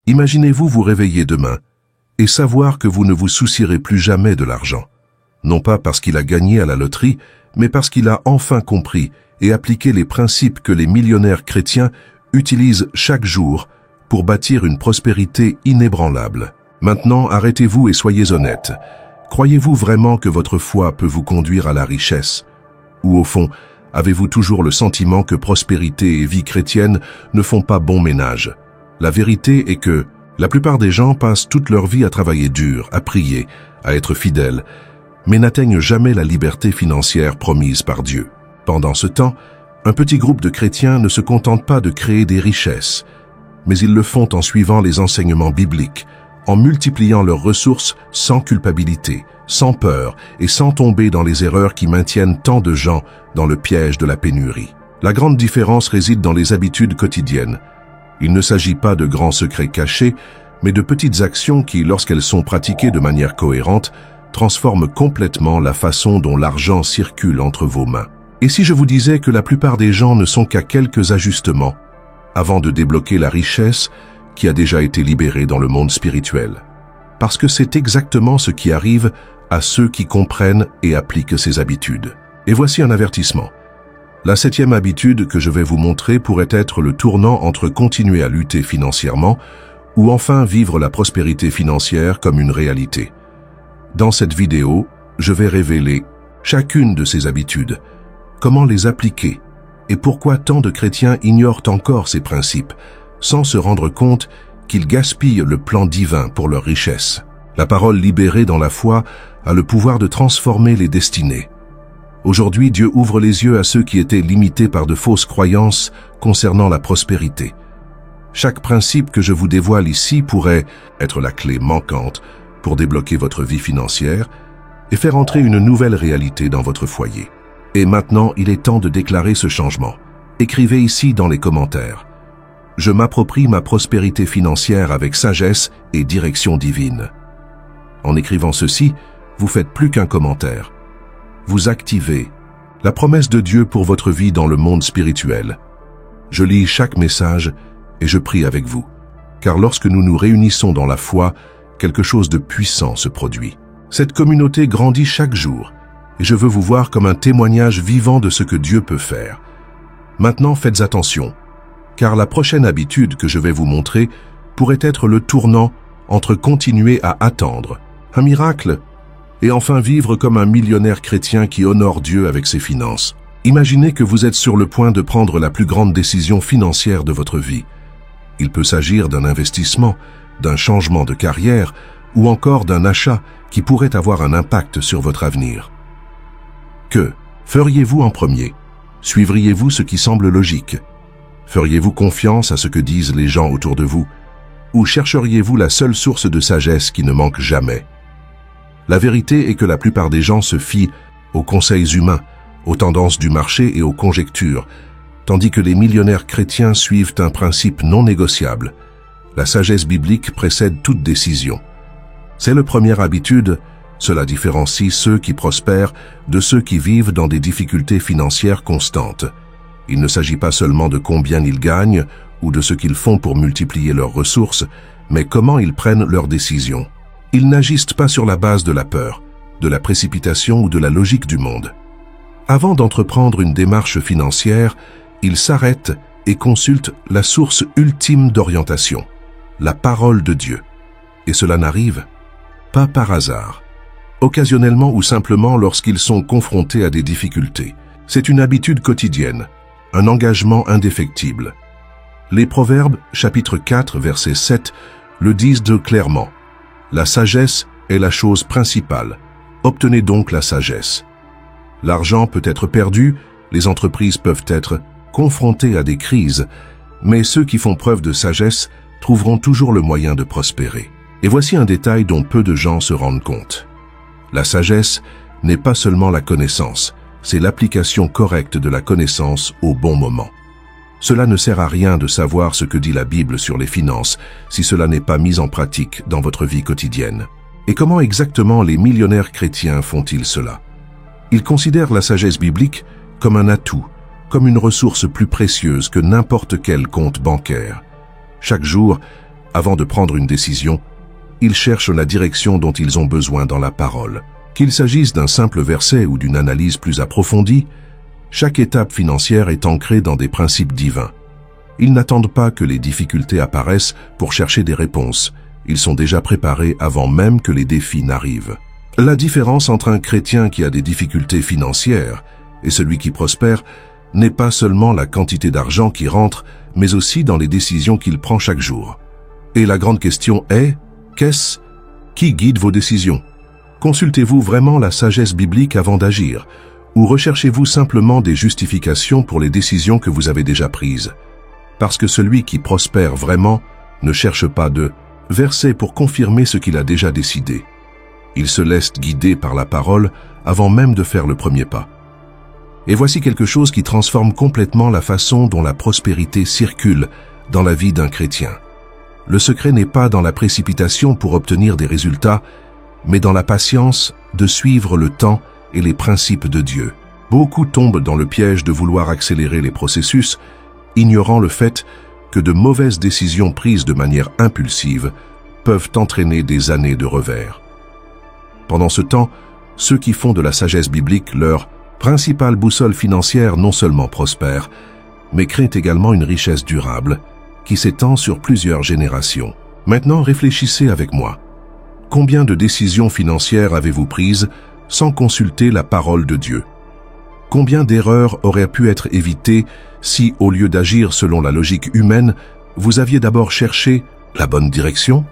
Imaginez-vous vous réveiller demain et savoir que vous ne vous soucierez plus jamais de l'argent. Non pas parce qu'il a gagné à la loterie, mais parce qu'il a enfin compris et appliqué les principes que les millionnaires chrétiens utilisent chaque jour pour bâtir une prospérité inébranlable. Maintenant, arrêtez-vous et soyez honnête. Croyez-vous vraiment que votre foi peut vous conduire à la richesse? Ou au fond, avez-vous toujours le sentiment que prospérité et vie chrétienne ne font pas bon ménage? La vérité est que la plupart des gens passent toute leur vie à travailler dur, à prier, à être fidèles, mais n'atteignent jamais la liberté financière promise par Dieu. Pendant ce temps, un petit groupe de chrétiens ne se contente pas de créer des richesses, mais ils le font en suivant les enseignements bibliques, en multipliant leurs ressources sans culpabilité, sans peur et sans tomber dans les erreurs qui maintiennent tant de gens dans le piège de la pénurie. La grande différence réside dans les habitudes quotidiennes. Il ne s'agit pas de grands secrets cachés, mais de petites actions qui, lorsqu'elles sont pratiquées de manière cohérente, transforment complètement la façon dont l'argent circule entre vos mains. Et si je vous disais que la plupart des gens ne sont qu'à quelques ajustements avant de débloquer la richesse qui a déjà été libérée dans le monde spirituel? Parce que c'est exactement ce qui arrive à ceux qui comprennent et appliquent ces habitudes. Et voici un avertissement. La 7e habitude que je vais vous montrer pourrait être le tournant entre continuer à lutter financièrement ou enfin vivre la prospérité financière comme une réalité. Dans cette vidéo, je vais révéler chacune de ces habitudes, comment les appliquer et pourquoi tant de chrétiens ignorent encore ces principes, sans se rendre compte qu'ils gaspillent le plan divin pour leur richesse. La parole libérée dans la foi a le pouvoir de transformer les destinées. Aujourd'hui, Dieu ouvre les yeux à ceux qui étaient limités par de fausses croyances concernant la prospérité. Chaque principe que je vous dévoile ici pourrait être la clé manquante pour débloquer votre vie financière et faire entrer une nouvelle réalité dans votre foyer. Et maintenant, il est temps de déclarer ce changement. Écrivez ici dans les commentaires. Je m'approprie ma prospérité financière avec sagesse et direction divine. En écrivant ceci, vous faites plus qu'un commentaire. Vous activez la promesse de Dieu pour votre vie dans le monde spirituel. Je lis chaque message et je prie avec vous, car lorsque nous nous réunissons dans la foi, quelque chose de puissant se produit. Cette communauté grandit chaque jour et je veux vous voir comme un témoignage vivant de ce que Dieu peut faire. Maintenant, faites attention, car la prochaine habitude que je vais vous montrer pourrait être le tournant entre continuer à attendre un miracle et enfin vivre comme un millionnaire chrétien qui honore Dieu avec ses finances. Imaginez que vous êtes sur le point de prendre la plus grande décision financière de votre vie. Il peut s'agir d'un investissement, d'un changement de carrière ou encore d'un achat qui pourrait avoir un impact sur votre avenir. Que feriez-vous en premier? Suivriez-vous ce qui semble logique? Feriez-vous confiance à ce que disent les gens autour de vous? Ou chercheriez-vous la seule source de sagesse qui ne manque jamais? La vérité est que la plupart des gens se fient aux conseils humains, aux tendances du marché et aux conjectures, tandis que les millionnaires chrétiens suivent un principe non négociable. La sagesse biblique précède toute décision. C'est la première habitude, cela différencie ceux qui prospèrent de ceux qui vivent dans des difficultés financières constantes. Il ne s'agit pas seulement de combien ils gagnent ou de ce qu'ils font pour multiplier leurs ressources, mais comment ils prennent leurs décisions. Ils n'agissent pas sur la base de la peur, de la précipitation ou de la logique du monde. Avant d'entreprendre une démarche financière, ils s'arrêtent et consultent la source ultime d'orientation, la parole de Dieu. Et cela n'arrive pas par hasard, occasionnellement ou simplement lorsqu'ils sont confrontés à des difficultés. C'est une habitude quotidienne, un engagement indéfectible. Les Proverbes, chapitre 4, verset 7, le disent clairement. La sagesse est la chose principale. Obtenez donc la sagesse. L'argent peut être perdu, les entreprises peuvent être confrontées à des crises, mais ceux qui font preuve de sagesse trouveront toujours le moyen de prospérer. Et voici un détail dont peu de gens se rendent compte. La sagesse n'est pas seulement la connaissance, c'est l'application correcte de la connaissance au bon moment. Cela ne sert à rien de savoir ce que dit la Bible sur les finances si cela n'est pas mis en pratique dans votre vie quotidienne. Et comment exactement les millionnaires chrétiens font-ils cela? Ils considèrent la sagesse biblique comme un atout, comme une ressource plus précieuse que n'importe quel compte bancaire. Chaque jour, Avant de prendre une décision, ils cherchent la direction dont ils ont besoin dans la parole. Qu'il s'agisse d'un simple verset ou d'une analyse plus approfondie, chaque étape financière est ancrée dans des principes divins. Ils n'attendent pas que les difficultés apparaissent pour chercher des réponses. Ils sont déjà préparés avant même que les défis n'arrivent. La différence entre un chrétien qui a des difficultés financières et celui qui prospère n'est pas seulement la quantité d'argent qui rentre, mais aussi dans les décisions qu'il prend chaque jour. Et la grande question est, qui guide vos décisions? Consultez-vous vraiment la sagesse biblique avant d'agir, ou recherchez-vous simplement des justifications pour les décisions que vous avez déjà prises? Parce que celui qui prospère vraiment ne cherche pas de versets pour confirmer ce qu'il a déjà décidé. Il se laisse guider par la parole avant même de faire le premier pas. Et voici quelque chose qui transforme complètement la façon dont la prospérité circule dans la vie d'un chrétien. Le secret n'est pas dans la précipitation pour obtenir des résultats, mais dans la patience de suivre le temps et les principes de Dieu. Beaucoup tombent dans le piège de vouloir accélérer les processus, ignorant le fait que de mauvaises décisions prises de manière impulsive peuvent entraîner des années de revers. Pendant ce temps, ceux qui font de la sagesse biblique leur principale boussole financière non seulement prospèrent, mais créent également une richesse durable qui s'étend sur plusieurs générations. Maintenant, réfléchissez avec moi. Combien de décisions financières avez-vous prises sans consulter la parole de Dieu? Combien d'erreurs auraient pu être évitées si, au lieu d'agir selon la logique humaine, vous aviez d'abord cherché la bonne direction?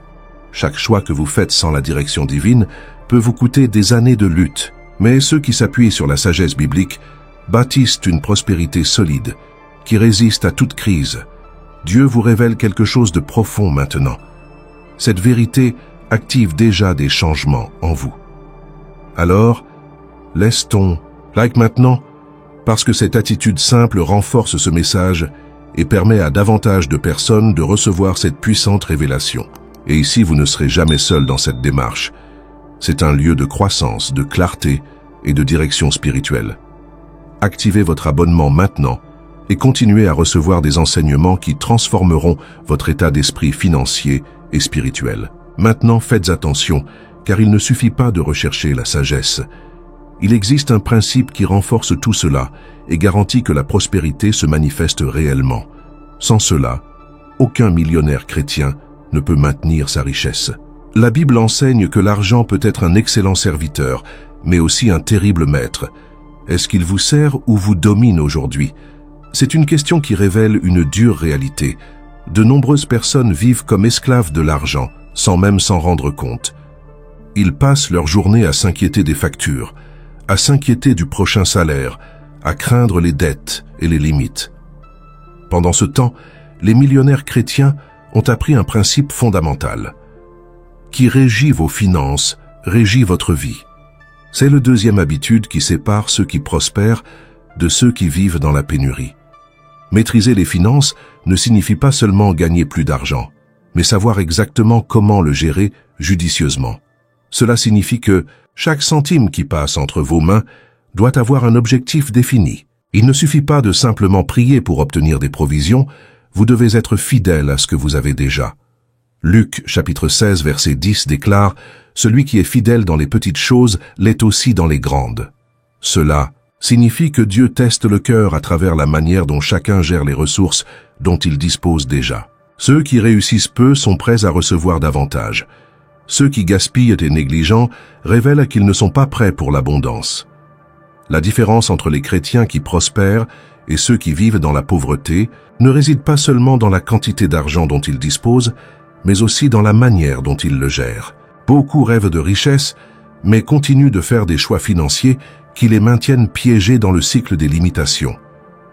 Chaque choix que vous faites sans la direction divine peut vous coûter des années de lutte. Mais ceux qui s'appuient sur la sagesse biblique bâtissent une prospérité solide, qui résiste à toute crise. Dieu vous révèle quelque chose de profond maintenant. Cette vérité active déjà des changements en vous. Alors, laisse-t-on like maintenant, parce que cette attitude simple renforce ce message et permet à davantage de personnes de recevoir cette puissante révélation. Et ici, vous ne serez jamais seul dans cette démarche. C'est un lieu de croissance, de clarté et de direction spirituelle. Activez votre abonnement maintenant et continuez à recevoir des enseignements qui transformeront votre état d'esprit financier et spirituel. Maintenant, faites attention, car il ne suffit pas de rechercher la sagesse. Il existe un principe qui renforce tout cela et garantit que la prospérité se manifeste réellement. Sans cela, aucun millionnaire chrétien ne peut maintenir sa richesse. La Bible enseigne que l'argent peut être un excellent serviteur, mais aussi un terrible maître. Est-ce qu'il vous sert ou vous domine aujourd'hui? C'est une question qui révèle une dure réalité. De nombreuses personnes vivent comme esclaves de l'argent, sans même s'en rendre compte. Ils passent leur journée à s'inquiéter des factures, à s'inquiéter du prochain salaire, à craindre les dettes et les limites. Pendant ce temps, les millionnaires chrétiens ont appris un principe fondamental. Qui régit vos finances, régit votre vie. C'est le deuxième habitude qui sépare ceux qui prospèrent de ceux qui vivent dans la pénurie. Maîtriser les finances ne signifie pas seulement gagner plus d'argent, mais savoir exactement comment le gérer judicieusement. Cela signifie que chaque centime qui passe entre vos mains doit avoir un objectif défini. Il ne suffit pas de simplement prier pour obtenir des provisions, vous devez être fidèle à ce que vous avez déjà. Luc, chapitre 16, verset 10 déclare « Celui qui est fidèle dans les petites choses l'est aussi dans les grandes ». Cela signifie que Dieu teste le cœur à travers la manière dont chacun gère les ressources dont il dispose déjà. Ceux qui réussissent peu sont prêts à recevoir davantage. Ceux qui gaspillent et négligents révèlent qu'ils ne sont pas prêts pour l'abondance. La différence entre les chrétiens qui prospèrent et ceux qui vivent dans la pauvreté ne réside pas seulement dans la quantité d'argent dont ils disposent, mais aussi dans la manière dont ils le gèrent. Beaucoup rêvent de richesse, mais continuent de faire des choix financiers qui les maintiennent piégés dans le cycle des limitations.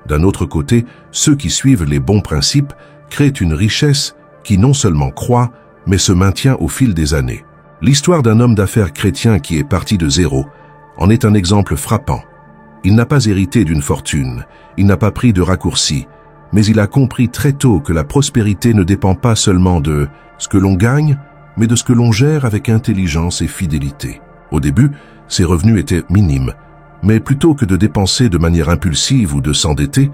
D'un autre côté, ceux qui suivent les bons principes créent une richesse qui non seulement croît, mais se maintient au fil des années. L'histoire d'un homme d'affaires chrétien qui est parti de zéro en est un exemple frappant. Il n'a pas hérité d'une fortune, il n'a pas pris de raccourcis, mais il a compris très tôt que la prospérité ne dépend pas seulement de ce que l'on gagne, mais de ce que l'on gère avec intelligence et fidélité. Au début, ses revenus étaient minimes, mais plutôt que de dépenser de manière impulsive ou de s'endetter,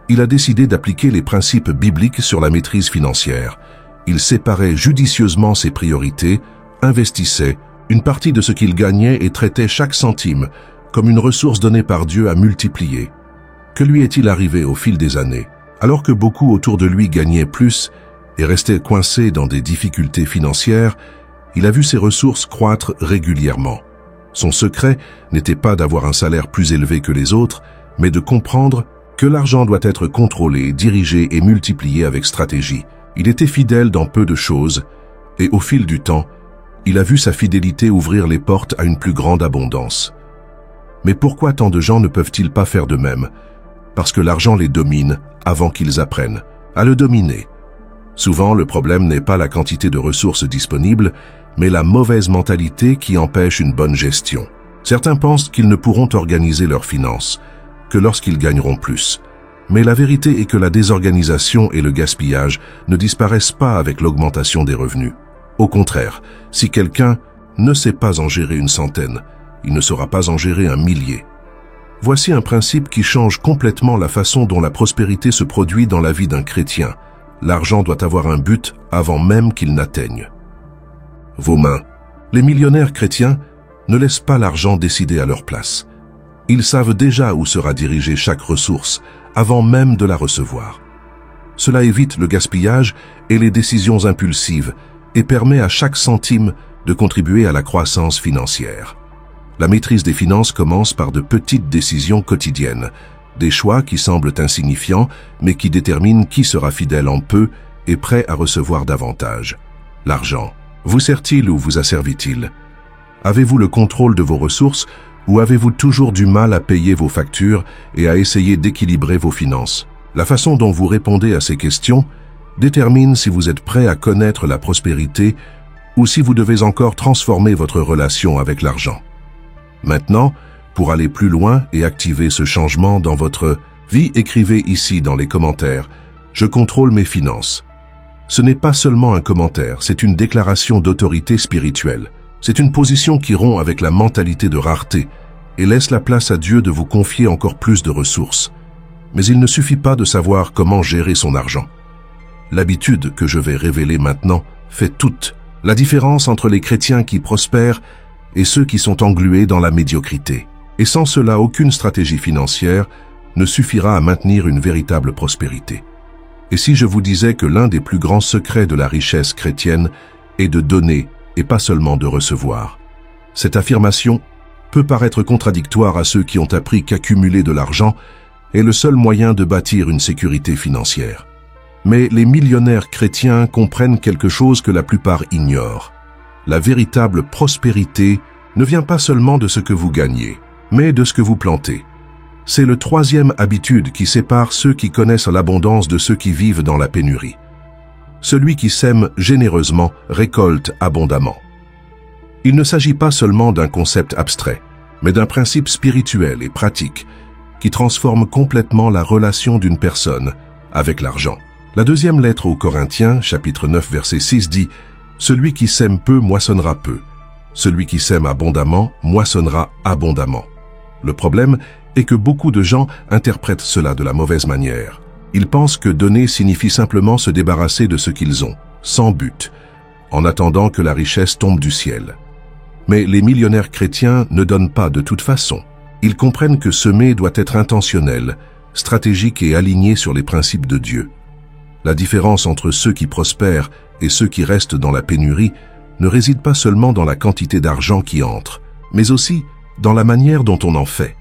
il a décidé d'appliquer les principes bibliques sur la maîtrise financière. Il séparait judicieusement ses priorités, investissait une partie de ce qu'il gagnait et traitait chaque centime comme une ressource donnée par Dieu à multiplier. Que lui est-il arrivé au fil des années? Alors que beaucoup autour de lui gagnaient plus et restaient coincés dans des difficultés financières, il a vu ses ressources croître régulièrement. Son secret n'était pas d'avoir un salaire plus élevé que les autres, mais de comprendre que l'argent doit être contrôlé, dirigé et multiplié avec stratégie. Il était fidèle dans peu de choses, et au fil du temps, il a vu sa fidélité ouvrir les portes à une plus grande abondance. Mais pourquoi tant de gens ne peuvent-ils pas faire de même? Parce que l'argent les domine avant qu'ils apprennent à le dominer. Souvent, le problème n'est pas la quantité de ressources disponibles, mais la mauvaise mentalité qui empêche une bonne gestion. Certains pensent qu'ils ne pourront organiser leurs finances que lorsqu'ils gagneront plus. Mais la vérité est que la désorganisation et le gaspillage ne disparaissent pas avec l'augmentation des revenus. Au contraire, si quelqu'un ne sait pas en gérer une centaine, il ne saura pas en gérer un millier. Voici un principe qui change complètement la façon dont la prospérité se produit dans la vie d'un chrétien. L'argent doit avoir un but avant même qu'il n'atteigne vos mains. Les millionnaires chrétiens ne laissent pas l'argent décider à leur place. Ils savent déjà où sera dirigée chaque ressource avant même de la recevoir. Cela évite le gaspillage et les décisions impulsives et permet à chaque centime de contribuer à la croissance financière. La maîtrise des finances commence par de petites décisions quotidiennes, des choix qui semblent insignifiants mais qui déterminent qui sera fidèle en peu et prêt à recevoir davantage. L'argent, vous sert-il ou vous asservit-il? Avez-vous le contrôle de vos ressources ou avez-vous toujours du mal à payer vos factures et à essayer d'équilibrer vos finances? La façon dont vous répondez à ces questions détermine si vous êtes prêt à connaître la prospérité ou si vous devez encore transformer votre relation avec l'argent. Maintenant, pour aller plus loin et activer ce changement dans votre vie, écrivez ici dans les commentaires « Je contrôle mes finances ». Ce n'est pas seulement un commentaire, c'est une déclaration d'autorité spirituelle. C'est une position qui rompt avec la mentalité de rareté et laisse la place à Dieu de vous confier encore plus de ressources. Mais il ne suffit pas de savoir comment gérer son argent. L'habitude que je vais révéler maintenant fait toute la différence entre les chrétiens qui prospèrent et ceux qui sont englués dans la médiocrité. Et sans cela, aucune stratégie financière ne suffira à maintenir une véritable prospérité. Et si je vous disais que l'un des plus grands secrets de la richesse chrétienne est de donner et pas seulement de recevoir? Cette affirmation peut paraître contradictoire à ceux qui ont appris qu'accumuler de l'argent est le seul moyen de bâtir une sécurité financière. Mais les millionnaires chrétiens comprennent quelque chose que la plupart ignorent. La véritable prospérité ne vient pas seulement de ce que vous gagnez, mais de ce que vous plantez. C'est le troisième habitude qui sépare ceux qui connaissent l'abondance de ceux qui vivent dans la pénurie. Celui qui sème généreusement récolte abondamment. Il ne s'agit pas seulement d'un concept abstrait, mais d'un principe spirituel et pratique qui transforme complètement la relation d'une personne avec l'argent. La deuxième lettre aux Corinthiens, chapitre 9, verset 6 dit « Celui qui sème peu moissonnera peu. Celui qui sème abondamment moissonnera abondamment. » Le problème est que beaucoup de gens interprètent cela de la mauvaise manière. Ils pensent que donner signifie simplement se débarrasser de ce qu'ils ont, sans but, en attendant que la richesse tombe du ciel. Mais les millionnaires chrétiens ne donnent pas de toute façon. Ils comprennent que semer doit être intentionnel, stratégique et aligné sur les principes de Dieu. La différence entre ceux qui prospèrent et ceux qui restent dans la pénurie ne réside pas seulement dans la quantité d'argent qui entre, mais aussi dans la manière dont on en fait.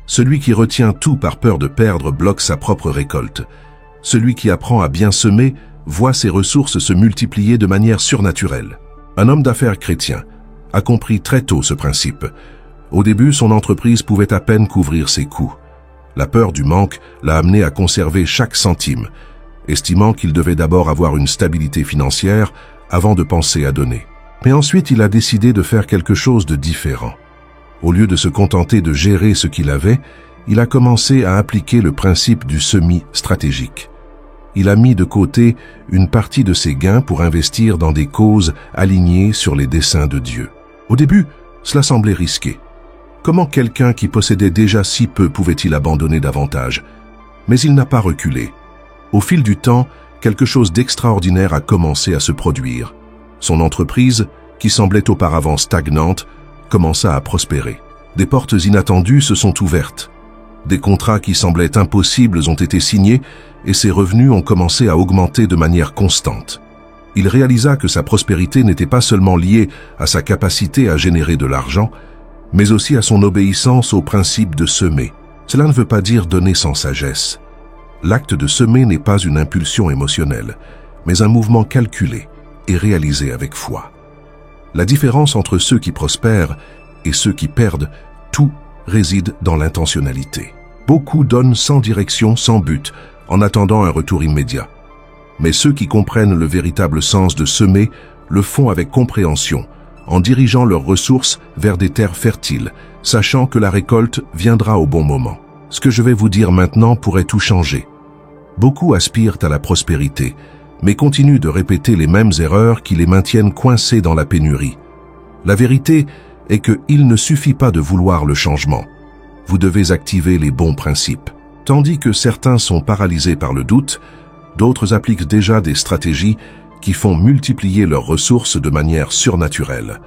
Celui qui retient tout par peur de perdre bloque sa propre récolte. Celui qui apprend à bien semer voit ses ressources se multiplier de manière surnaturelle. Un homme d'affaires chrétien a compris très tôt ce principe. Au début, son entreprise pouvait à peine couvrir ses coûts. La peur du manque l'a amené à conserver chaque centime, estimant qu'il devait d'abord avoir une stabilité financière avant de penser à donner. Mais ensuite, il a décidé de faire quelque chose de différent. Au lieu de se contenter de gérer ce qu'il avait, il a commencé à appliquer le principe du semis stratégique. Il a mis de côté une partie de ses gains pour investir dans des causes alignées sur les desseins de Dieu. Au début, cela semblait risqué. Comment quelqu'un qui possédait déjà si peu pouvait-il abandonner davantage? Mais il n'a pas reculé. Au fil du temps, quelque chose d'extraordinaire a commencé à se produire. Son entreprise, qui semblait auparavant stagnante, commença à prospérer. Des portes inattendues se sont ouvertes. Des contrats qui semblaient impossibles ont été signés et ses revenus ont commencé à augmenter de manière constante. Il réalisa que sa prospérité n'était pas seulement liée à sa capacité à générer de l'argent, mais aussi à son obéissance au principe de semer. Cela ne veut pas dire donner sans sagesse. L'acte de semer n'est pas une impulsion émotionnelle, mais un mouvement calculé et réalisé avec foi. La différence entre ceux qui prospèrent et ceux qui perdent, tout réside dans l'intentionnalité. Beaucoup donnent sans direction, sans but, en attendant un retour immédiat. Mais ceux qui comprennent le véritable sens de semer le font avec compréhension, en dirigeant leurs ressources vers des terres fertiles, sachant que la récolte viendra au bon moment. Ce que je vais vous dire maintenant pourrait tout changer. Beaucoup aspirent à la prospérité, mais continuent de répéter les mêmes erreurs qui les maintiennent coincés dans la pénurie. La vérité est qu'il ne suffit pas de vouloir le changement. Vous devez activer les bons principes. Tandis que certains sont paralysés par le doute, d'autres appliquent déjà des stratégies qui font multiplier leurs ressources de manière surnaturelle.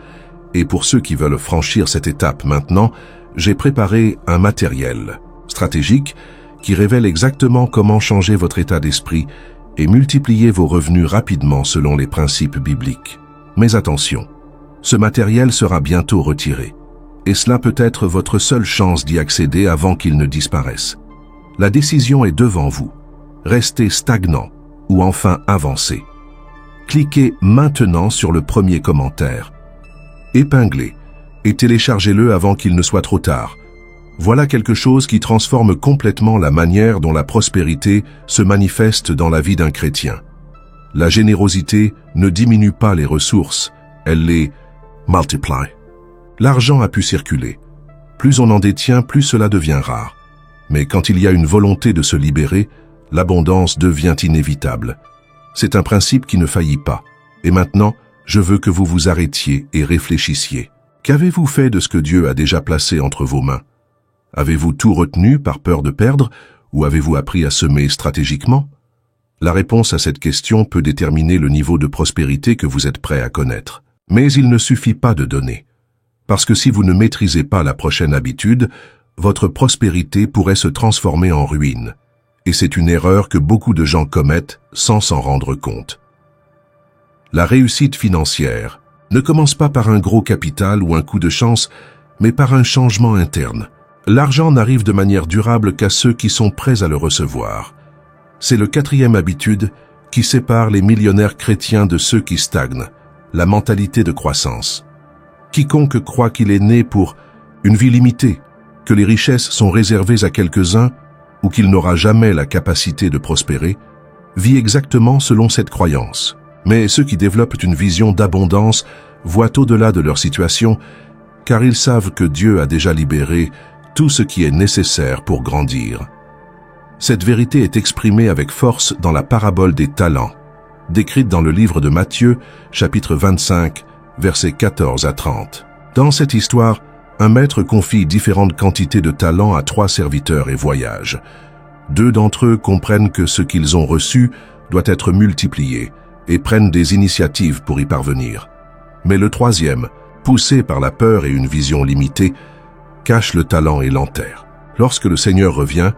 Et pour ceux qui veulent franchir cette étape maintenant, j'ai préparé un matériel stratégique qui révèle exactement comment changer votre état d'esprit et multiplier vos revenus rapidement selon les principes bibliques. Mais attention, ce matériel sera bientôt retiré, et cela peut être votre seule chance d'y accéder avant qu'il ne disparaisse. La décision est devant vous. Restez stagnant ou enfin avancez. Cliquez maintenant sur le premier commentaire. Épinglez et téléchargez-le avant qu'il ne soit trop tard. Voilà quelque chose qui transforme complètement la manière dont la prospérité se manifeste dans la vie d'un chrétien. La générosité ne diminue pas les ressources, elle les multiplie. L'argent a pu circuler. Plus on en détient, plus cela devient rare. Mais quand il y a une volonté de se libérer, l'abondance devient inévitable. C'est un principe qui ne faillit pas. Et maintenant, je veux que vous vous arrêtiez et réfléchissiez. Qu'avez-vous fait de ce que Dieu a déjà placé entre vos mains? Avez-vous tout retenu par peur de perdre ou avez-vous appris à semer stratégiquement? La réponse à cette question peut déterminer le niveau de prospérité que vous êtes prêt à connaître. Mais il ne suffit pas de donner. Parce que si vous ne maîtrisez pas la prochaine habitude, votre prospérité pourrait se transformer en ruine. Et c'est une erreur que beaucoup de gens commettent sans s'en rendre compte. La réussite financière ne commence pas par un gros capital ou un coup de chance, mais par un changement interne. L'argent n'arrive de manière durable qu'à ceux qui sont prêts à le recevoir. C'est le quatrième habitude qui sépare les millionnaires chrétiens de ceux qui stagnent, la mentalité de croissance. Quiconque croit qu'il est né pour une vie limitée, que les richesses sont réservées à quelques-uns ou qu'il n'aura jamais la capacité de prospérer, vit exactement selon cette croyance. Mais ceux qui développent une vision d'abondance voient au-delà de leur situation, car ils savent que Dieu a déjà libéré tout ce qui est nécessaire pour grandir. Cette vérité est exprimée avec force dans la parabole des talents, décrite dans le livre de Matthieu, chapitre 25, versets 14 à 30. Dans cette histoire, un maître confie différentes quantités de talents à 3 serviteurs et voyage. 2 d'entre eux comprennent que ce qu'ils ont reçu doit être multiplié et prennent des initiatives pour y parvenir. Mais le 3e, poussé par la peur et une vision limitée, cache le talent et l'enterre. Lorsque le Seigneur revient,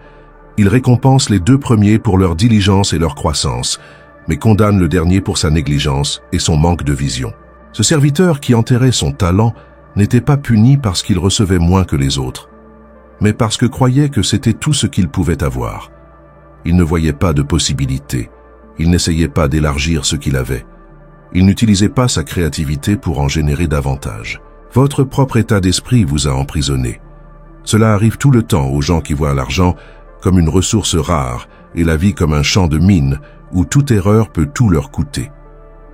il récompense les 2 premiers pour leur diligence et leur croissance, mais condamne le dernier pour sa négligence et son manque de vision. Ce serviteur qui enterrait son talent n'était pas puni parce qu'il recevait moins que les autres, mais parce que croyait que c'était tout ce qu'il pouvait avoir. Il ne voyait pas de possibilités, il n'essayait pas d'élargir ce qu'il avait. Il n'utilisait pas sa créativité pour en générer davantage. Votre propre état d'esprit vous a emprisonné. Cela arrive tout le temps aux gens qui voient l'argent comme une ressource rare et la vie comme un champ de mine où toute erreur peut tout leur coûter.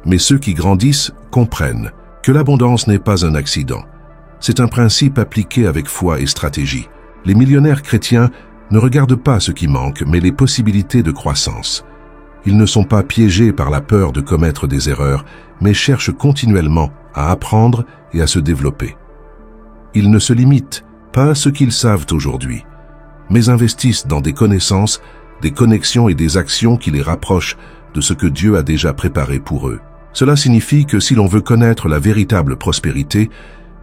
Mais ceux qui grandissent comprennent que l'abondance n'est pas un accident. C'est un principe appliqué avec foi et stratégie. Les millionnaires chrétiens ne regardent pas ce qui manque, mais les possibilités de croissance. Ils ne sont pas piégés par la peur de commettre des erreurs, mais cherchent continuellement à apprendre et à se développer. Ils ne se limitent pas à ce qu'ils savent aujourd'hui, mais investissent dans des connaissances, des connexions et des actions qui les rapprochent de ce que Dieu a déjà préparé pour eux. Cela signifie que si l'on veut connaître la véritable prospérité,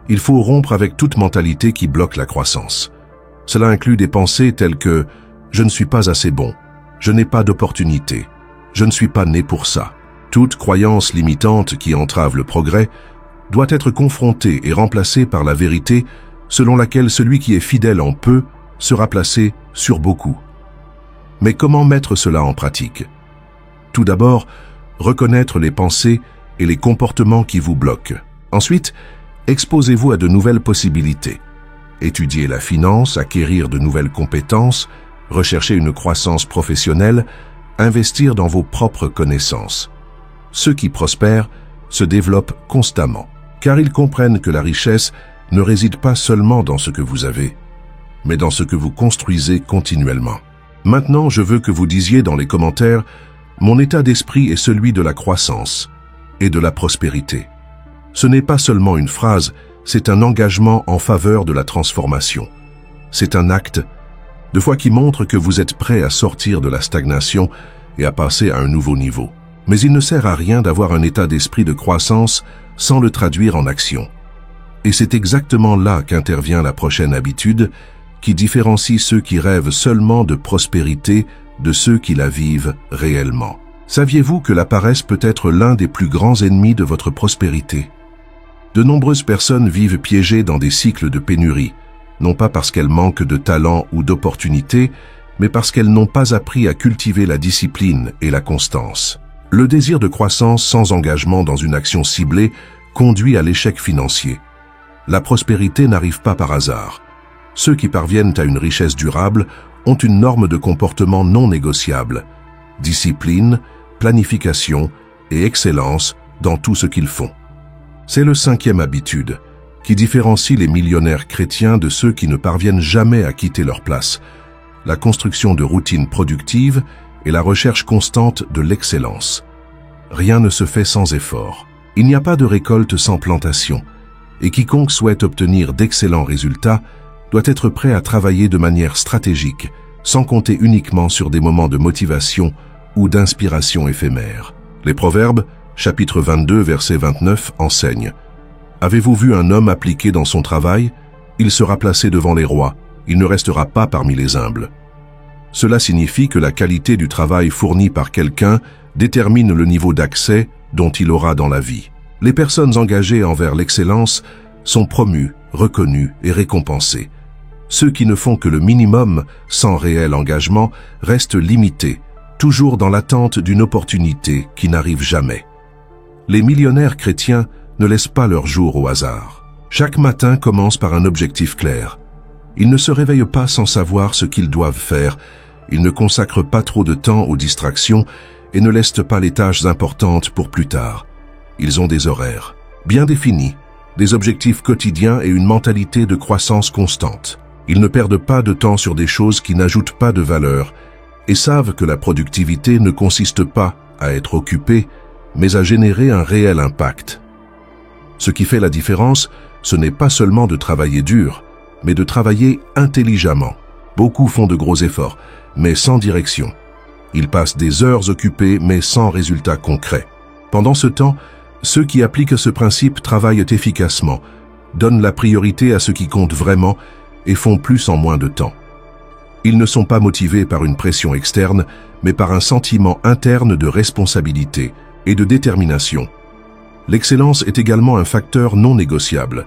il faut rompre avec toute mentalité qui bloque la croissance. Cela inclut des pensées telles que « je ne suis pas assez bon »,« je n'ai pas d'opportunité »,« je ne suis pas né pour ça ». Toute croyance limitante qui entrave le progrès doit être confrontée et remplacée par la vérité selon laquelle celui qui est fidèle en peu sera placé sur beaucoup. Mais comment mettre cela en pratique? Tout d'abord, reconnaître les pensées et les comportements qui vous bloquent. Ensuite, exposez-vous à de nouvelles possibilités. Étudier la finance, acquérir de nouvelles compétences, rechercher une croissance professionnelle, investir dans vos propres connaissances. Ceux qui prospèrent se développent constamment, car ils comprennent que la richesse ne réside pas seulement dans ce que vous avez, mais dans ce que vous construisez continuellement. Maintenant, je veux que vous disiez dans les commentaires « Mon état d'esprit est celui de la croissance et de la prospérité ». Ce n'est pas seulement une phrase, c'est un engagement en faveur de la transformation. C'est un acte de foi qui montre que vous êtes prêt à sortir de la stagnation et à passer à un nouveau niveau. Mais il ne sert à rien d'avoir un état d'esprit de croissance sans le traduire en action. Et c'est exactement là qu'intervient la prochaine habitude qui différencie ceux qui rêvent seulement de prospérité de ceux qui la vivent réellement. Saviez-vous que la paresse peut être l'un des plus grands ennemis de votre prospérité? De nombreuses personnes vivent piégées dans des cycles de pénurie, non pas parce qu'elles manquent de talent ou d'opportunités, mais parce qu'elles n'ont pas appris à cultiver la discipline et la constance. Le désir de croissance sans engagement dans une action ciblée conduit à l'échec financier. La prospérité n'arrive pas par hasard. Ceux qui parviennent à une richesse durable ont une norme de comportement non négociable, discipline, planification et excellence dans tout ce qu'ils font. C'est le 5e habitude, qui différencie les millionnaires chrétiens de ceux qui ne parviennent jamais à quitter leur place, la construction de routines productives et la recherche constante de l'excellence. Rien ne se fait sans effort. Il n'y a pas de récolte sans plantation, et quiconque souhaite obtenir d'excellents résultats doit être prêt à travailler de manière stratégique, sans compter uniquement sur des moments de motivation ou d'inspiration éphémère. Les Proverbes, chapitre 22, verset 29, enseignent « Avez-vous vu un homme appliqué dans son travail? Il sera placé devant les rois, il ne restera pas parmi les humbles. » Cela signifie que la qualité du travail fourni par quelqu'un détermine le niveau d'accès dont il aura dans la vie. Les personnes engagées envers l'excellence sont promues, reconnues et récompensées. Ceux qui ne font que le minimum sans réel engagement restent limités, toujours dans l'attente d'une opportunité qui n'arrive jamais. Les millionnaires chrétiens ne laissent pas leur jour au hasard. Chaque matin commence par un objectif clair. Ils ne se réveillent pas sans savoir ce qu'ils doivent faire. Ils ne consacrent pas trop de temps aux distractions et ne laissent pas les tâches importantes pour plus tard. Ils ont des horaires bien définis, des objectifs quotidiens et une mentalité de croissance constante. Ils ne perdent pas de temps sur des choses qui n'ajoutent pas de valeur et savent que la productivité ne consiste pas à être occupé, mais à générer un réel impact. Ce qui fait la différence, ce n'est pas seulement de travailler dur, mais de travailler intelligemment. Beaucoup font de gros efforts, mais sans direction. Ils passent des heures occupées, mais sans résultat concret. Pendant ce temps, ceux qui appliquent ce principe travaillent efficacement, donnent la priorité à ce qui compte vraiment et font plus en moins de temps. Ils ne sont pas motivés par une pression externe, mais par un sentiment interne de responsabilité et de détermination. L'excellence est également un facteur non négociable.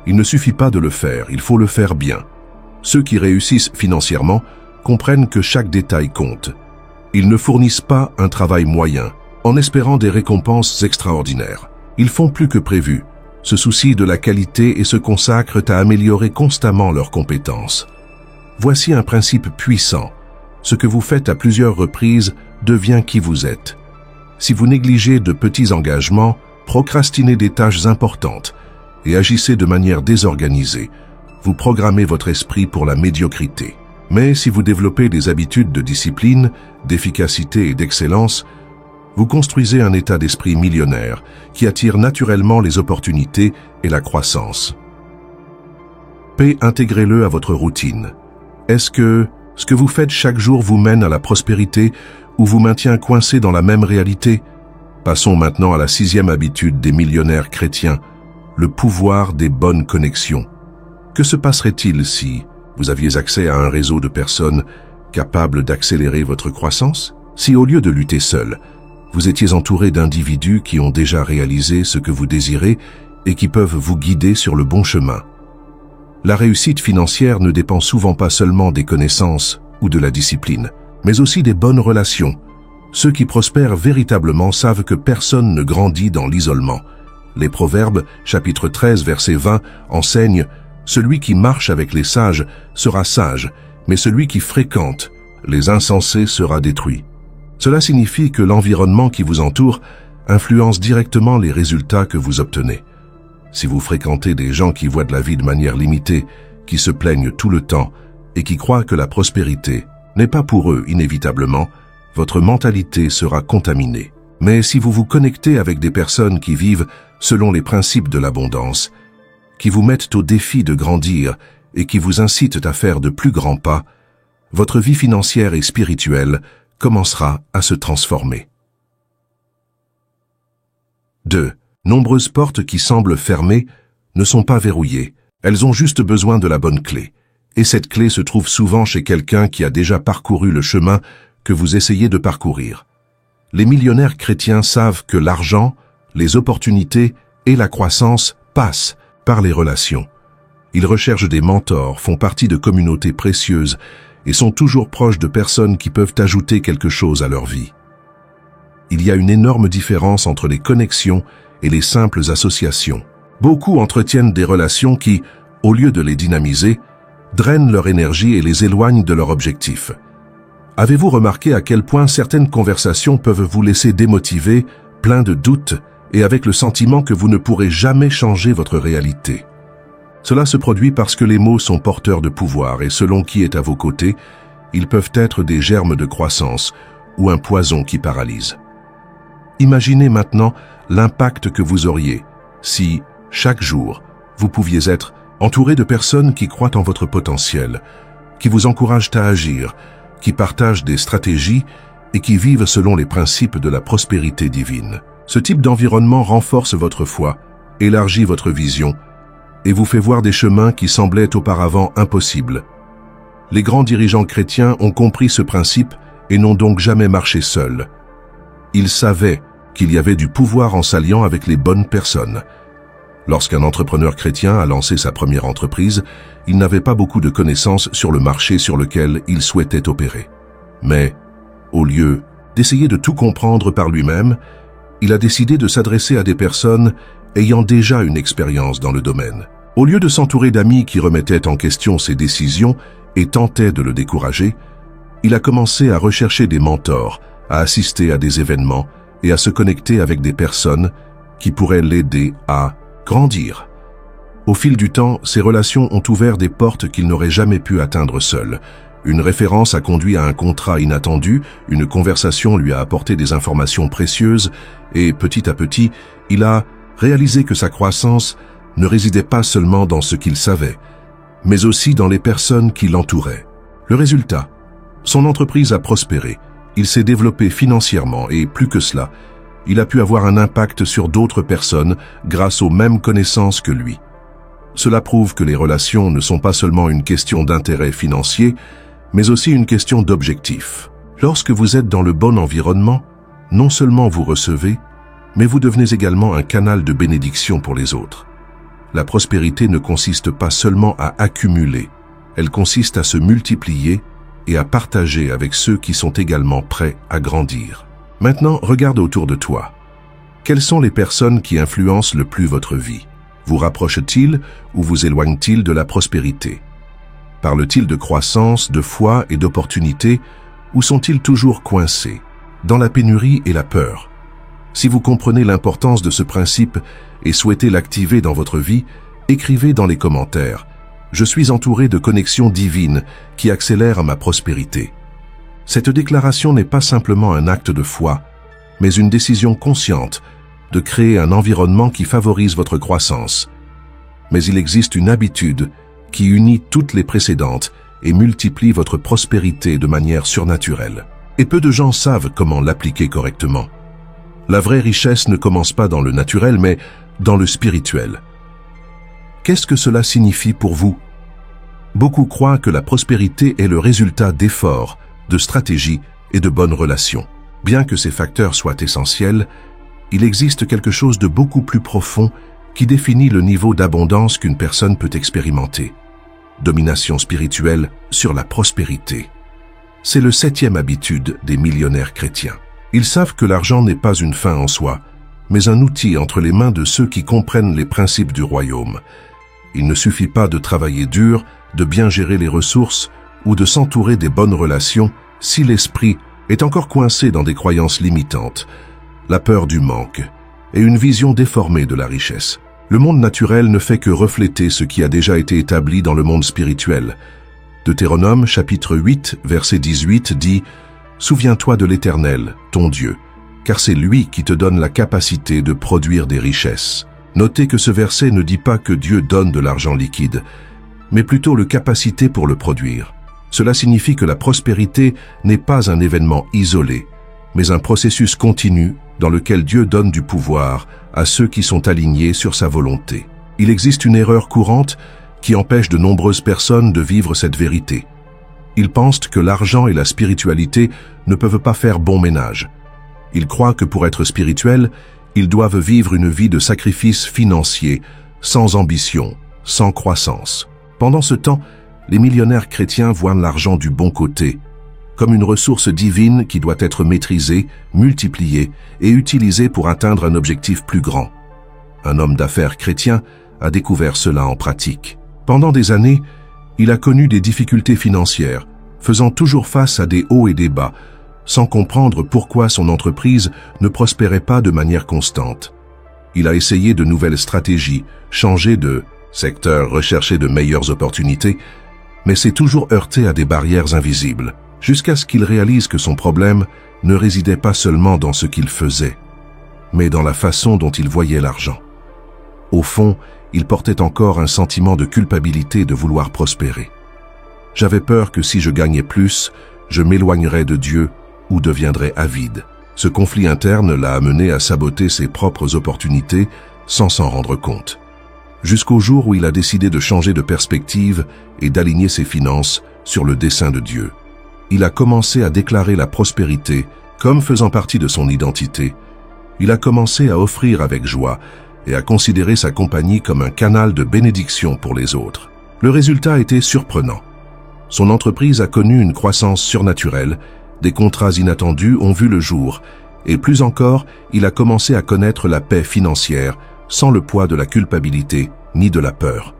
Il ne suffit pas de le faire, il faut le faire bien. Ceux qui réussissent financièrement comprennent que chaque détail compte. Ils ne fournissent pas un travail moyen, en espérant des récompenses extraordinaires. Ils font plus que prévu, se soucient de la qualité et se consacrent à améliorer constamment leurs compétences. Voici un principe puissant. Ce que vous faites à plusieurs reprises devient qui vous êtes. Si vous négligez de petits engagements, procrastinez des tâches importantes et agissez de manière désorganisée, vous programmez votre esprit pour la médiocrité. Mais si vous développez des habitudes de discipline, d'efficacité et d'excellence, vous construisez un état d'esprit millionnaire qui attire naturellement les opportunités et la croissance. Intégrez-le à votre routine. Est-ce que Ce que vous faites chaque jour vous mène à la prospérité ou vous maintient coincé dans la même réalité? Passons maintenant à la 6e habitude des millionnaires chrétiens, le pouvoir des bonnes connexions. Que se passerait-il si vous aviez accès à un réseau de personnes capables d'accélérer votre croissance? Si au lieu de lutter seul, vous étiez entouré d'individus qui ont déjà réalisé ce que vous désirez et qui peuvent vous guider sur le bon chemin? La réussite financière ne dépend souvent pas seulement des connaissances ou de la discipline, mais aussi des bonnes relations. Ceux qui prospèrent véritablement savent que personne ne grandit dans l'isolement. Les Proverbes, chapitre 13, verset 20, enseignent « Celui qui marche avec les sages sera sage, mais celui qui fréquente les insensés sera détruit. » Cela signifie que l'environnement qui vous entoure influence directement les résultats que vous obtenez. Si vous fréquentez des gens qui voient de la vie de manière limitée, qui se plaignent tout le temps et qui croient que la prospérité n'est pas pour eux inévitablement, votre mentalité sera contaminée. Mais si vous vous connectez avec des personnes qui vivent selon les principes de l'abondance, qui vous mettent au défi de grandir et qui vous incitent à faire de plus grands pas, votre vie financière et spirituelle commencera à se transformer. 2. Nombreuses portes qui semblent fermées ne sont pas verrouillées, elles ont juste besoin de la bonne clé. Et cette clé se trouve souvent chez quelqu'un qui a déjà parcouru le chemin que vous essayez de parcourir. Les millionnaires chrétiens savent que l'argent, les opportunités et la croissance passent par les relations. Ils recherchent des mentors, font partie de communautés précieuses et sont toujours proches de personnes qui peuvent ajouter quelque chose à leur vie. Il y a une énorme différence entre les connexions et les simples associations. Beaucoup entretiennent des relations qui, au lieu de les dynamiser, drainent leur énergie et les éloignent de leur objectif. Avez-vous remarqué à quel point certaines conversations peuvent vous laisser démotivé, plein de doutes et avec le sentiment que vous ne pourrez jamais changer votre réalité? Cela se produit parce que les mots sont porteurs de pouvoir et selon qui est à vos côtés, ils peuvent être des germes de croissance ou un poison qui paralyse. Imaginez maintenant l'impact que vous auriez si, chaque jour, vous pouviez être entouré de personnes qui croient en votre potentiel, qui vous encouragent à agir, qui partagent des stratégies et qui vivent selon les principes de la prospérité divine. Ce type d'environnement renforce votre foi, élargit votre vision et vous fait voir des chemins qui semblaient auparavant impossibles. Les grands dirigeants chrétiens ont compris ce principe et n'ont donc jamais marché seuls. Ils savaient qu'il y avait du pouvoir en s'alliant avec les bonnes personnes. Lorsqu'un entrepreneur chrétien a lancé sa première entreprise, il n'avait pas beaucoup de connaissances sur le marché sur lequel il souhaitait opérer. Mais, au lieu d'essayer de tout comprendre par lui-même, il a décidé de s'adresser à des personnes ayant déjà une expérience dans le domaine. Au lieu de s'entourer d'amis qui remettaient en question ses décisions et tentaient de le décourager, il a commencé à rechercher des mentors, à assister à des événements et à se connecter avec des personnes qui pourraient l'aider à grandir. Au fil du temps, ces relations ont ouvert des portes qu'il n'aurait jamais pu atteindre seul. Une référence a conduit à un contrat inattendu, une conversation lui a apporté des informations précieuses et petit à petit, il a réalisé que sa croissance ne résidait pas seulement dans ce qu'il savait, mais aussi dans les personnes qui l'entouraient. Le résultat, son entreprise a prospéré. Il s'est développé financièrement et, plus que cela, il a pu avoir un impact sur d'autres personnes grâce aux mêmes connaissances que lui. Cela prouve que les relations ne sont pas seulement une question d'intérêt financier, mais aussi une question d'objectif. Lorsque vous êtes dans le bon environnement, non seulement vous recevez, mais vous devenez également un canal de bénédiction pour les autres. La prospérité ne consiste pas seulement à accumuler, elle consiste à se multiplier et à partager avec ceux qui sont également prêts à grandir. Maintenant, regarde autour de toi. Quelles sont les personnes qui influencent le plus votre vie? Vous rapprochent-ils ou vous éloignent-ils de la prospérité? Parlent-ils de croissance, de foi et d'opportunités, ou sont-ils toujours coincés dans la pénurie et la peur? Si vous comprenez l'importance de ce principe et souhaitez l'activer dans votre vie, écrivez dans les commentaires « Je suis entouré de connexions divines qui accélèrent ma prospérité ». Cette déclaration n'est pas simplement un acte de foi, mais une décision consciente de créer un environnement qui favorise votre croissance. Mais il existe une habitude qui unit toutes les précédentes et multiplie votre prospérité de manière surnaturelle. Et peu de gens savent comment l'appliquer correctement. La vraie richesse ne commence pas dans le naturel, mais dans le spirituel. Qu'est-ce que cela signifie pour vous? Beaucoup croient que la prospérité est le résultat d'efforts, de stratégies et de bonnes relations. Bien que ces facteurs soient essentiels, il existe quelque chose de beaucoup plus profond qui définit le niveau d'abondance qu'une personne peut expérimenter. Domination spirituelle sur la prospérité. C'est le 7e habitude des millionnaires chrétiens. Ils savent que l'argent n'est pas une fin en soi, mais un outil entre les mains de ceux qui comprennent les principes du royaume. Il ne suffit pas de travailler dur, de bien gérer les ressources ou de s'entourer des bonnes relations si l'esprit est encore coincé dans des croyances limitantes, la peur du manque et une vision déformée de la richesse. Le monde naturel ne fait que refléter ce qui a déjà été établi dans le monde spirituel. Deutéronome chapitre 8, verset 18 dit « Souviens-toi de l'Éternel, ton Dieu, car c'est lui qui te donne la capacité de produire des richesses. » Notez que ce verset ne dit pas que Dieu donne de l'argent liquide, mais plutôt la capacité pour le produire. Cela signifie que la prospérité n'est pas un événement isolé, mais un processus continu dans lequel Dieu donne du pouvoir à ceux qui sont alignés sur sa volonté. Il existe une erreur courante qui empêche de nombreuses personnes de vivre cette vérité. Ils pensent que l'argent et la spiritualité ne peuvent pas faire bon ménage. Ils croient que pour être spirituels, ils doivent vivre une vie de sacrifice financier, sans ambition, sans croissance. Pendant ce temps, les millionnaires chrétiens voient l'argent du bon côté, comme une ressource divine qui doit être maîtrisée, multipliée et utilisée pour atteindre un objectif plus grand. Un homme d'affaires chrétien a découvert cela en pratique. Pendant des années, il a connu des difficultés financières, faisant toujours face à des hauts et des bas, sans comprendre pourquoi son entreprise ne prospérait pas de manière constante. Il a essayé de nouvelles stratégies, changé de secteur, recherché de meilleures opportunités, mais s'est toujours heurté à des barrières invisibles, jusqu'à ce qu'il réalise que son problème ne résidait pas seulement dans ce qu'il faisait, mais dans la façon dont il voyait l'argent. Au fond, il portait encore un sentiment de culpabilité de vouloir prospérer. J'avais peur que si je gagnais plus, je m'éloignerais de Dieu ou deviendrais avide. Ce conflit interne l'a amené à saboter ses propres opportunités sans s'en rendre compte. Jusqu'au jour où il a décidé de changer de perspective et d'aligner ses finances sur le dessein de Dieu. Il a commencé à déclarer la prospérité comme faisant partie de son identité. Il a commencé à offrir avec joie et à considérer sa compagnie comme un canal de bénédiction pour les autres. Le résultat a été surprenant. Son entreprise a connu une croissance surnaturelle, des contrats inattendus ont vu le jour, et plus encore, il a commencé à connaître la paix financière, sans le poids de la culpabilité ni de la peur.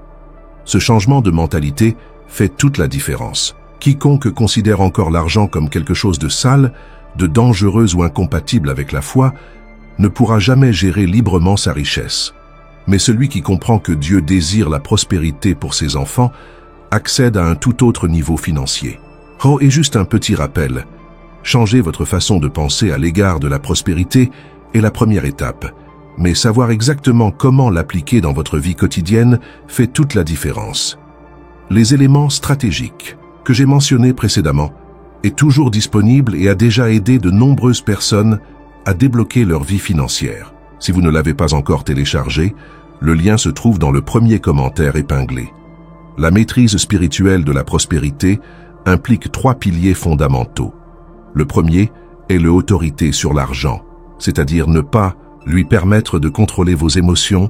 Ce changement de mentalité fait toute la différence. Quiconque considère encore l'argent comme quelque chose de sale, de dangereux ou incompatible avec la foi, ne pourra jamais gérer librement sa richesse. Mais celui qui comprend que Dieu désire la prospérité pour ses enfants accède à un tout autre niveau financier. Oh, et juste un petit rappel, changer votre façon de penser à l'égard de la prospérité est la première étape, mais savoir exactement comment l'appliquer dans votre vie quotidienne fait toute la différence. Les éléments stratégiques que j'ai mentionnés précédemment est toujours disponible et a déjà aidé de nombreuses personnes à débloquer leur vie financière. Si vous ne l'avez pas encore téléchargé, le lien se trouve dans le premier commentaire épinglé. La maîtrise spirituelle de la prospérité implique 3 piliers fondamentaux. Le premier est l'autorité sur l'argent, c'est-à-dire ne pas lui permettre de contrôler vos émotions,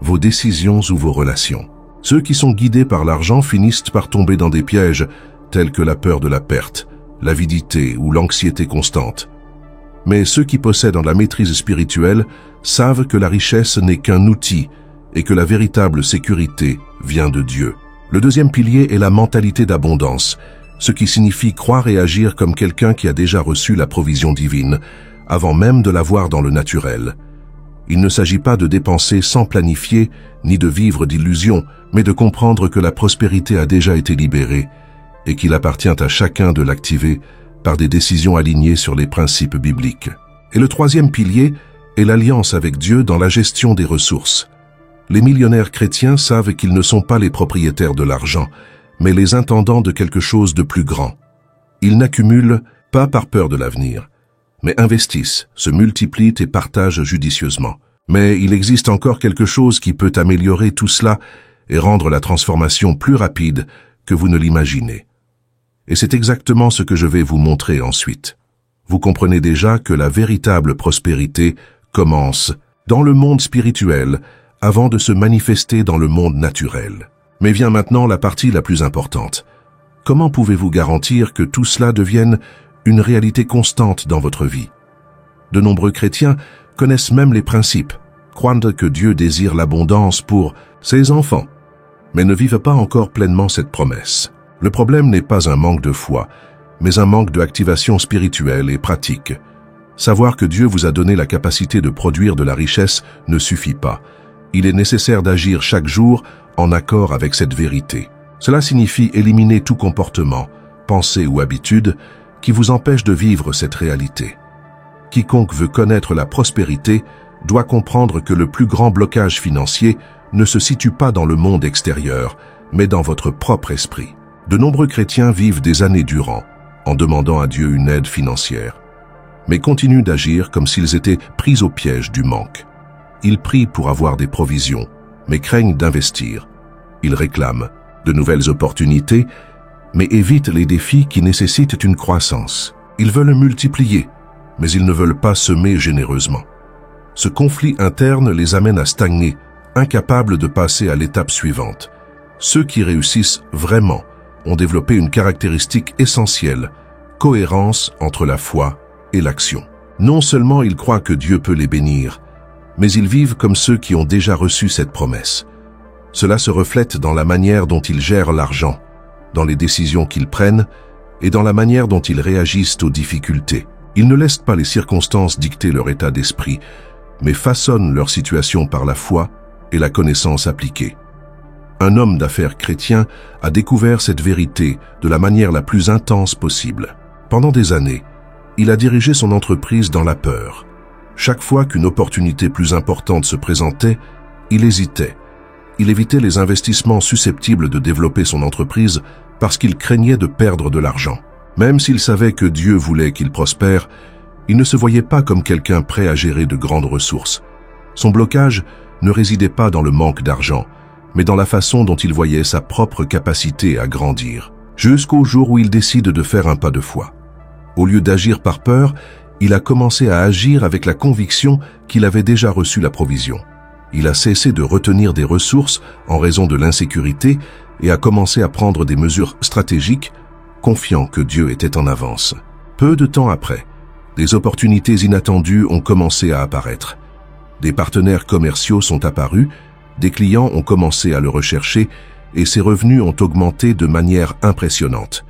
vos décisions ou vos relations. Ceux qui sont guidés par l'argent finissent par tomber dans des pièges tels que la peur de la perte, l'avidité ou l'anxiété constante. Mais ceux qui possèdent la maîtrise spirituelle savent que la richesse n'est qu'un outil et que la véritable sécurité vient de Dieu. Le deuxième pilier est la mentalité d'abondance, ce qui signifie croire et agir comme quelqu'un qui a déjà reçu la provision divine, avant même de la voir dans le naturel. Il ne s'agit pas de dépenser sans planifier, ni de vivre d'illusions, mais de comprendre que la prospérité a déjà été libérée et qu'il appartient à chacun de l'activer par des décisions alignées sur les principes bibliques. Et le troisième pilier est l'alliance avec Dieu dans la gestion des ressources. Les millionnaires chrétiens savent qu'ils ne sont pas les propriétaires de l'argent, mais les intendants de quelque chose de plus grand. Ils n'accumulent pas par peur de l'avenir, mais investissent, se multiplient et partagent judicieusement. Mais il existe encore quelque chose qui peut améliorer tout cela et rendre la transformation plus rapide que vous ne l'imaginez. Et c'est exactement ce que je vais vous montrer ensuite. Vous comprenez déjà que la véritable prospérité commence dans le monde spirituel avant de se manifester dans le monde naturel. Mais vient maintenant la partie la plus importante. Comment pouvez-vous garantir que tout cela devienne une réalité constante dans votre vie? De nombreux chrétiens connaissent même les principes, croient que Dieu désire l'abondance pour ses enfants, mais ne vivent pas encore pleinement cette promesse. Le problème n'est pas un manque de foi, mais un manque d'activation spirituelle et pratique. Savoir que Dieu vous a donné la capacité de produire de la richesse ne suffit pas. Il est nécessaire d'agir chaque jour en accord avec cette vérité. Cela signifie éliminer tout comportement, pensée ou habitude qui vous empêche de vivre cette réalité. Quiconque veut connaître la prospérité doit comprendre que le plus grand blocage financier ne se situe pas dans le monde extérieur, mais dans votre propre esprit. De nombreux chrétiens vivent des années durant en demandant à Dieu une aide financière, mais continuent d'agir comme s'ils étaient pris au piège du manque. Ils prient pour avoir des provisions, mais craignent d'investir. Ils réclament de nouvelles opportunités, mais évitent les défis qui nécessitent une croissance. Ils veulent multiplier, mais ils ne veulent pas semer généreusement. Ce conflit interne les amène à stagner, incapables de passer à l'étape suivante. Ceux qui réussissent vraiment ont développé une caractéristique essentielle, cohérence entre la foi et l'action. Non seulement ils croient que Dieu peut les bénir, mais ils vivent comme ceux qui ont déjà reçu cette promesse. Cela se reflète dans la manière dont ils gèrent l'argent, dans les décisions qu'ils prennent et dans la manière dont ils réagissent aux difficultés. Ils ne laissent pas les circonstances dicter leur état d'esprit, mais façonnent leur situation par la foi et la connaissance appliquée. Un homme d'affaires chrétien a découvert cette vérité de la manière la plus intense possible. Pendant des années, il a dirigé son entreprise dans la peur. Chaque fois qu'une opportunité plus importante se présentait, il hésitait. Il évitait les investissements susceptibles de développer son entreprise parce qu'il craignait de perdre de l'argent. Même s'il savait que Dieu voulait qu'il prospère, il ne se voyait pas comme quelqu'un prêt à gérer de grandes ressources. Son blocage ne résidait pas dans le manque d'argent, mais dans la façon dont il voyait sa propre capacité à grandir, jusqu'au jour où il décide de faire un pas de foi. Au lieu d'agir par peur, il a commencé à agir avec la conviction qu'il avait déjà reçu la provision. Il a cessé de retenir des ressources en raison de l'insécurité et a commencé à prendre des mesures stratégiques, confiant que Dieu était en avance. Peu de temps après, des opportunités inattendues ont commencé à apparaître. Des partenaires commerciaux sont apparus, des clients ont commencé à le rechercher et ses revenus ont augmenté de manière impressionnante.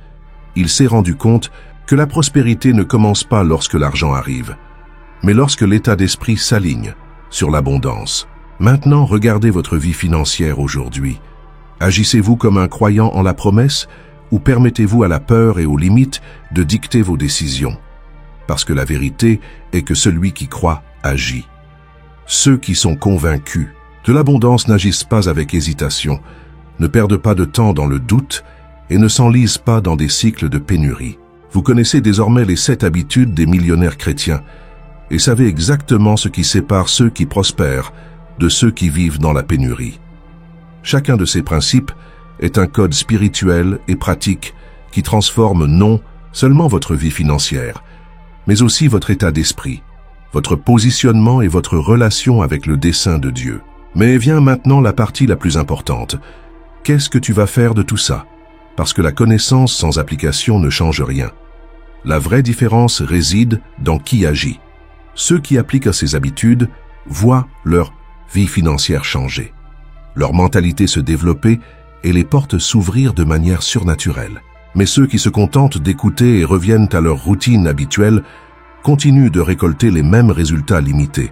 Il s'est rendu compte que la prospérité ne commence pas lorsque l'argent arrive, mais lorsque l'état d'esprit s'aligne sur l'abondance. Maintenant, regardez votre vie financière aujourd'hui. Agissez-vous comme un croyant en la promesse ou permettez-vous à la peur et aux limites de dicter vos décisions? Parce que la vérité est que celui qui croit agit. Ceux qui sont convaincus de l'abondance n'agissent pas avec hésitation, ne perdent pas de temps dans le doute et ne s'enlisent pas dans des cycles de pénurie. Vous connaissez désormais les 7 habitudes des millionnaires chrétiens et savez exactement ce qui sépare ceux qui prospèrent de ceux qui vivent dans la pénurie. Chacun de ces principes est un code spirituel et pratique qui transforme non seulement votre vie financière, mais aussi votre état d'esprit, votre positionnement et votre relation avec le dessein de Dieu. Mais vient maintenant la partie la plus importante. Qu'est-ce que tu vas faire de tout ça? Parce que la connaissance sans application ne change rien. La vraie différence réside dans qui agit. Ceux qui appliquent à ces habitudes voient leur vie financière changer, leur mentalité se développer et les portes s'ouvrir de manière surnaturelle. Mais ceux qui se contentent d'écouter et reviennent à leur routine habituelle continuent de récolter les mêmes résultats limités.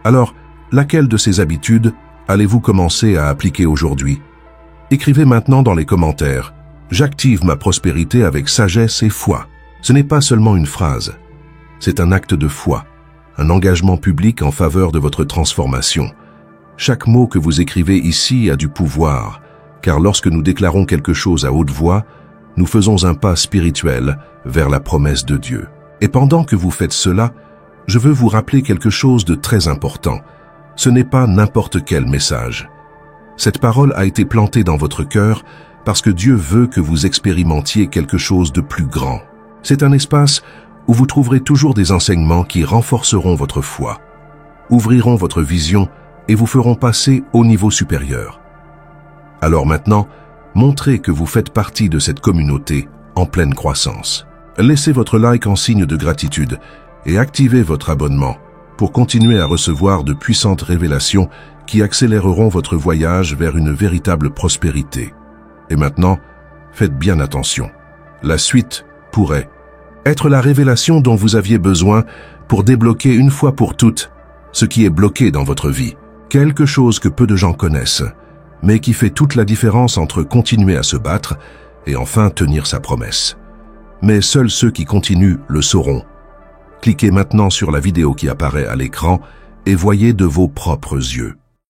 Alors, laquelle de ces habitudes allez-vous commencer à appliquer aujourd'hui? Écrivez maintenant dans les commentaires « J'active ma prospérité avec sagesse et foi ». Ce n'est pas seulement une phrase, c'est un acte de foi, un engagement public en faveur de votre transformation. Chaque mot que vous écrivez ici a du pouvoir, car lorsque nous déclarons quelque chose à haute voix, nous faisons un pas spirituel vers la promesse de Dieu. Et pendant que vous faites cela, je veux vous rappeler quelque chose de très important. Ce n'est pas n'importe quel message. Cette parole a été plantée dans votre cœur parce que Dieu veut que vous expérimentiez quelque chose de plus grand. C'est un espace où vous trouverez toujours des enseignements qui renforceront votre foi, ouvriront votre vision et vous feront passer au niveau supérieur. Alors maintenant, montrez que vous faites partie de cette communauté en pleine croissance. Laissez votre like en signe de gratitude et activez votre abonnement pour continuer à recevoir de puissantes révélations qui accéléreront votre voyage vers une véritable prospérité. Et maintenant, faites bien attention. La suite pourrait être la révélation dont vous aviez besoin pour débloquer une fois pour toutes ce qui est bloqué dans votre vie. Quelque chose que peu de gens connaissent, mais qui fait toute la différence entre continuer à se battre et enfin tenir sa promesse. Mais seuls ceux qui continuent le sauront. Cliquez maintenant sur la vidéo qui apparaît à l'écran et voyez de vos propres yeux.